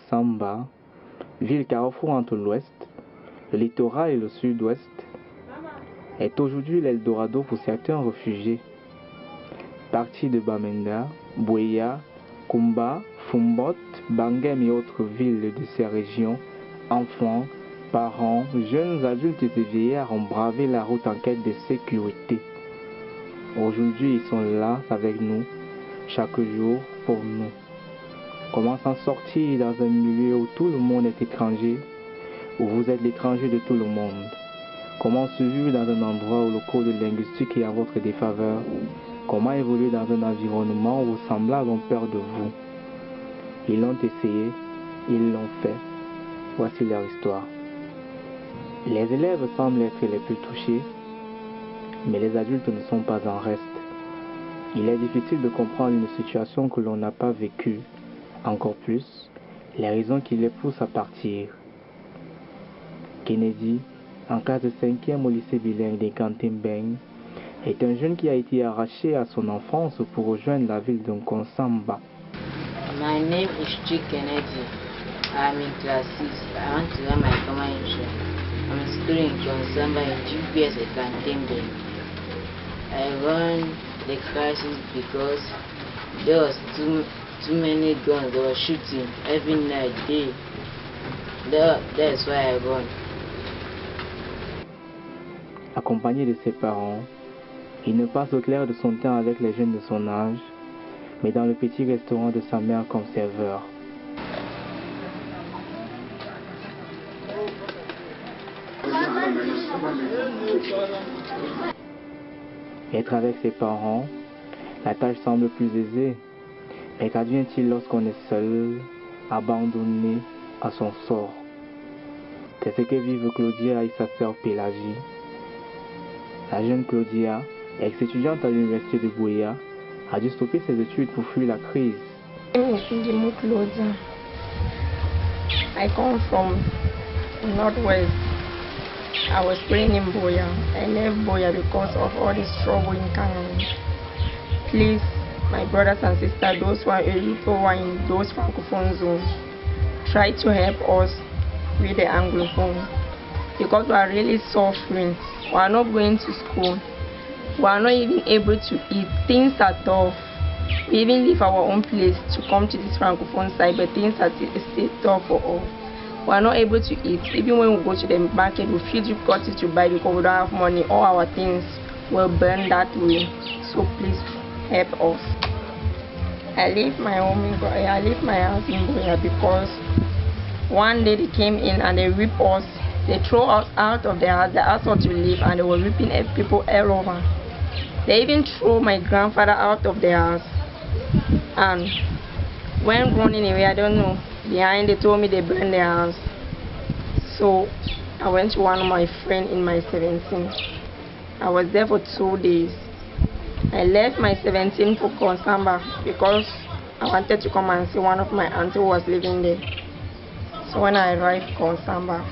Konsamba, ville carrefour entre l'ouest, le littoral et le sud-ouest, est aujourd'hui l'Eldorado pour certains réfugiés. Partis de Bamenda, Buea, Kumba, Fumbot, Bangem et autres villes de ces régions, enfants, parents, jeunes adultes et vieillards ont bravé la route en quête de sécurité. Aujourd'hui, ils sont là avec nous, chaque jour pour nous. Comment s'en sortir dans un milieu où tout le monde est étranger, où vous êtes l'étranger de tout le monde? Comment survivre dans un endroit où le code linguistique est en votre défaveur? Comment évoluer dans un environnement où vos semblables ont peur de vous? Ils l'ont essayé, ils l'ont fait. Voici leur histoire. Les élèves semblent être les plus touchés, mais les adultes ne sont pas en reste. Il est difficile de comprendre une situation que l'on n'a pas vécue. Encore plus, les raisons qui les poussent à partir. Kennedy, en classe de 5e au lycée bilingue de Kantimbeng, est un jeune qui a été arraché à son enfance pour rejoindre la ville de Konsamba. My name is Chick Kennedy. I'm in class 6. I want to learn my common intro. I'm schooling in Konsamba in GPS at Kantimbeng. I run the crisis because there was too many guns. They were shooting every night, day. That's why I run. Accompagné de ses parents, il ne passe au clair de son temps avec les jeunes de son âge, mais dans le petit restaurant de sa mère comme serveur. Être avec ses parents, la tâche semble plus aisée, mais qu'advient-il lorsqu'on est seul, abandonné à son sort? C'est ce que vivent Claudia et sa sœur Pélagie. La jeune Claudia, ex-étudiante à l'université de Buea, a dû stopper ses études pour fuir la crise. Claudia. I come from Northwest. I was praying in Buea. I left Buea because of all this trouble in Cameroon. Please, my brothers and sisters, those who are in those francophone zones, try to help us with the anglophone because we are really suffering. We are not going to school. We are not even able to eat. Things are tough. We even leave our own place to come to this francophone side, but things are still tough for us. We are not able to eat. Even when we go to the market, we feel difficulty to buy because we don't have money. All our things will burn that way. So please help us. I leave my house in Buea because one day they came in and they ripped us. They throw us out of the house. They asked us to leave and they were ripping people all over. They even threw my grandfather out of the house. And when running away, I don't know, behind they told me they burned the house. So I went to one of my friends in my 17. I was there for 2 days. I left my 17 for Konsamba because I wanted to come and see one of my aunts who was living there. So when I arrived Konsamba,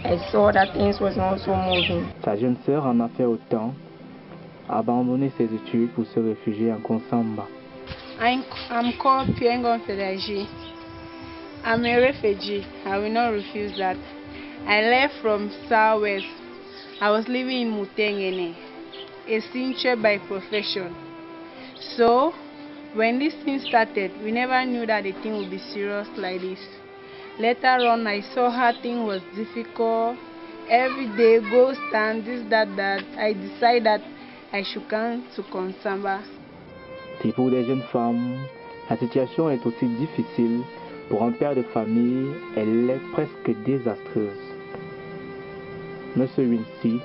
I saw that things was not so moving. Sa jeune sœur en a fait autant, a abandonné ses études pour se réfugier en Konsamba. I'm called Piengon Fedaji. I'm a refugee. I will not refuse that. I left from Southwest. I was living in Mutengene, a cincher by profession. So, when this thing started, we never knew that the thing would be serious like this. Later on, I saw how thing was difficult. Every day, go stand, this, that. I decided that I should come to Konsamba. Si pour des jeunes femmes, la situation est aussi difficile, pour un père de famille, elle est presque désastreuse. Monsieur Wincy,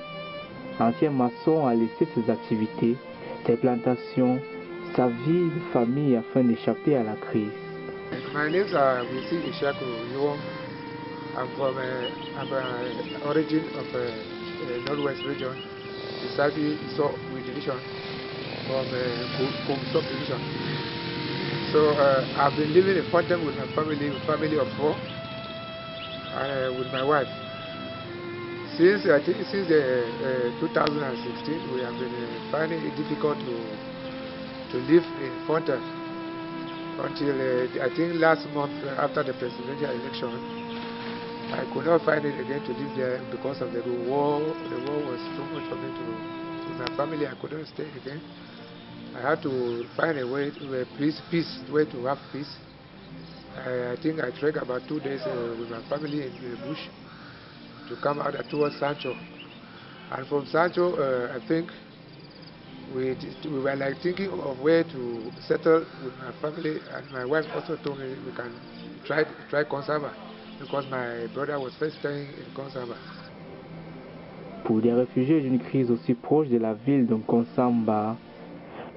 ancien maçon, a laissé ses activités, ses plantations, sa vie de famille afin d'échapper à la crise. My name is Wincy Ishaku Yuwong. I'm from origin of the Northwest region, the South division, from Kumsop division. So I've been living in Fontaine with my family of 4, and with my wife. Since 2016, we have been finding it difficult to live in Fontaine. until I think last month after the presidential election. I could not find it again to live there because of the war. The war was too much for me to my family. I couldn't stay again. I had to find a way to way to have peace. I think I trekked about 2 days with my family in the bush to come out towards Sancho. And from Sancho, I think we were like thinking of where to settle with my family, and my wife also told me we can try Consaba, because my brother was first staying in Consaba. Pour des réfugiés d'une crise aussi proche de la ville de Konsamba,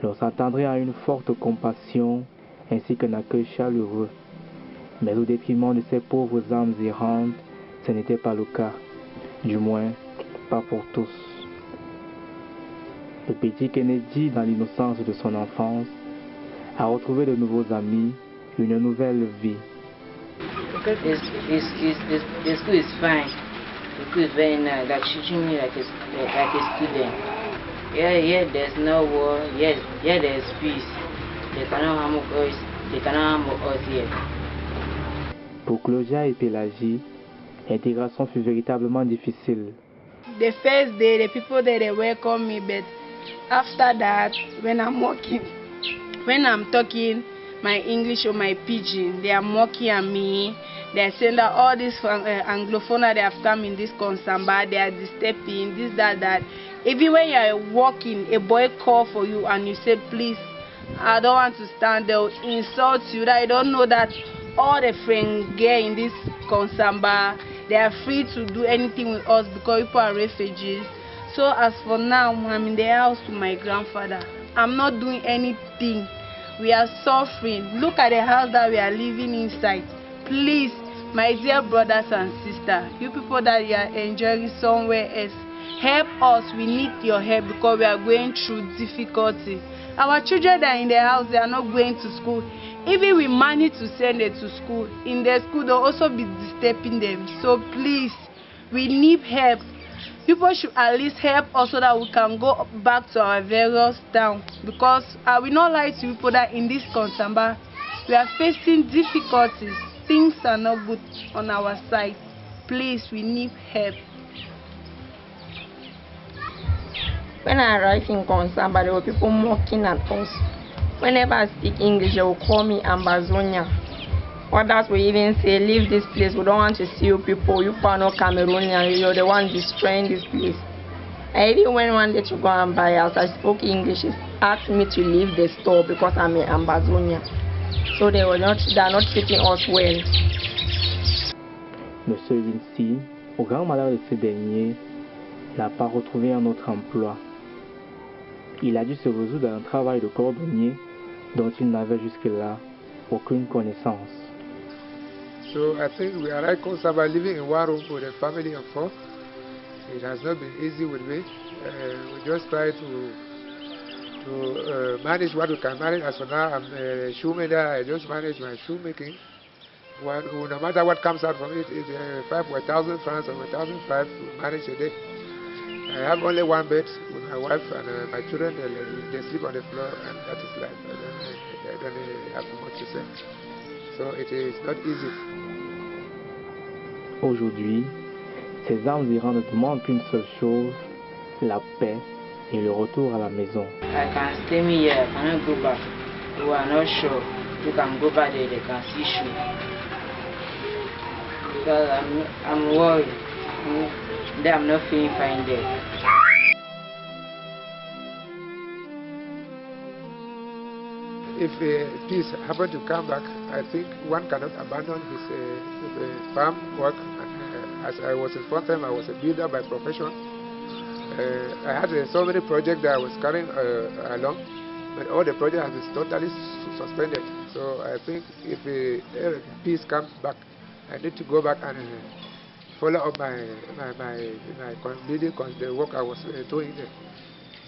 l'on s'attendrait à une forte compassion ainsi qu'un accueil chaleureux. Mais au détriment de ces pauvres âmes errantes, ce n'était pas le cas. Du moins, pas pour tous. Le petit Kennedy, dans l'innocence de son enfance, a retrouvé de nouveaux amis, une nouvelle vie. The school is fine. The school is very nice. Like teaching me like a student. Yeah, there's no war. Yeah, there's peace. They cannot harm us. They cannot harm us here. Pour Claudia et Pélagie, l'intégration fut véritablement difficile. The first day, the people there, they welcome me, but after that, when I'm talking my English or my pidgin, they are mocking at me. They are saying that all these Anglophone, they have come in this Konsamba, they are disturbing, this, that. Even when you are walking, a boy call for you and you say, please, I don't want to stand, they will insult you, that you don't know that all the friends get in this Konsamba, they are free to do anything with us because people are refugees. So as for now, I'm in the house with my grandfather. I'm not doing anything. We are suffering. Look at the house that we are living inside. Please, my dear brothers and sisters, you people that you are enjoying somewhere else, help us. We need your help because we are going through difficulty. Our children that are in the house, they are not going to school. Even we manage to send them to school, in the school they'll also be disturbing them. So please, we need help. People should at least help us so that we can go back to our various towns. Because I will not lie to people that in this Konsamba, we are facing difficulties. Things are not good on our side. Please, we need help. When I arrived in Konsamba, there were people mocking at us. Whenever I speak English, they will call me Ambazonia. Others will even say, leave this place, we don't want to see you people. You are not Cameroonian, you're the one destroying this place. I even went one day to go and buy as I spoke English, they asked me to leave the store because I'm an Ambazonia. So they are not treating us well. Monsieur Vinci, au grand malheur de ce dernier, n'a pas retrouvé un autre emploi. Il a dû se résoudre à un travail de cordonnier dont il n'avait jusque-là aucune connaissance. So I think we are like Konsaba, living in one room with a family of 4. It has not been easy with me. We just try to manage what we can manage. As for now, I'm a shoemaker. I just manage my shoemaking. No matter what comes out from it, it's 5,000 francs or 1,500 to manage a day. I have only one bed with my wife and my children. They sleep on the floor, and that is life. I don't have much to say. So it is not easy. Aujourd'hui, ces âmes errantes ne demandent qu'une seule chose, la paix et le retour à la maison. I can stay me here, I cannot go back. You are not sure. You can go back there, they can see you. Because I'm worried. That I'm not feeling fine there. If peace happen to come back, I think one cannot abandon his farm work. And, as I was informed, I was a builder by profession. I had so many projects that I was carrying along, but all the projects have been totally suspended. So I think if peace comes back, I need to go back and follow up the work I was doing there.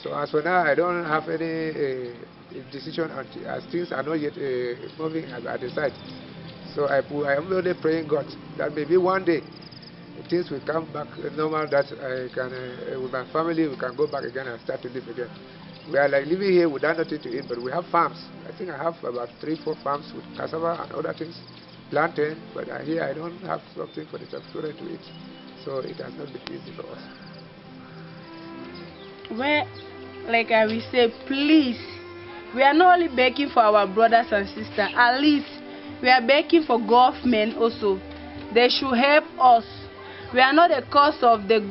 So as for now, I don't have any decision as things are not yet moving at the side. So I am only praying God that maybe one day things will come back normal, that I can, with my family, we can go back again and start to live again. we are like living here without nothing to eat, but we have farms. I think I have about 3-4 farms with cassava and other things, plantain, but here I don't have something for the children to eat. So it has not been easy for us. Well, like I will say, please, we are not only begging for our brothers and sisters, at least we are begging for government also. They should help us. We are not the cause of the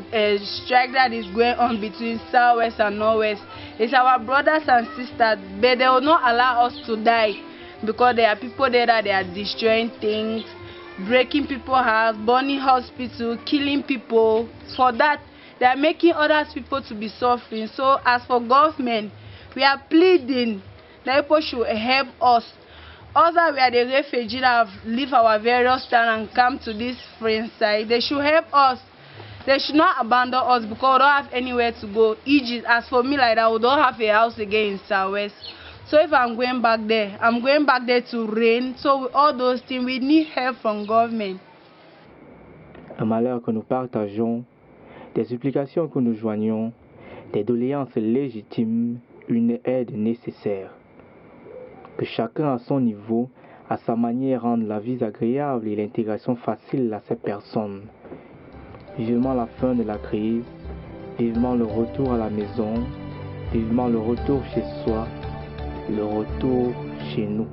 strike that is going on between Southwest and Northwest. It's our brothers and sisters, but they will not allow us to die because there are people there that they are destroying things, breaking people's house, burning hospitals, killing people. For that, they are making other people to be suffering. So as for government, we are pleading that people should help us. Also, we are the refugees that have left our various towns and come to this friend side. They should help us. They should not abandon us because we don't have anywhere to go. Egypt, as for me like that, we don't have a house again in Southwest. So if I'm going back there, I'm going back there to reign. So with all those things, we need help from government. Un malheur que nous partageons, des supplications que nous joignons, des doléances légitimes, une aide nécessaire. Que chacun à son niveau, à sa manière, rende la vie agréable et l'intégration facile à ces personnes. Vivement la fin de la crise, vivement le retour à la maison, vivement le retour chez soi, le retour chez nous.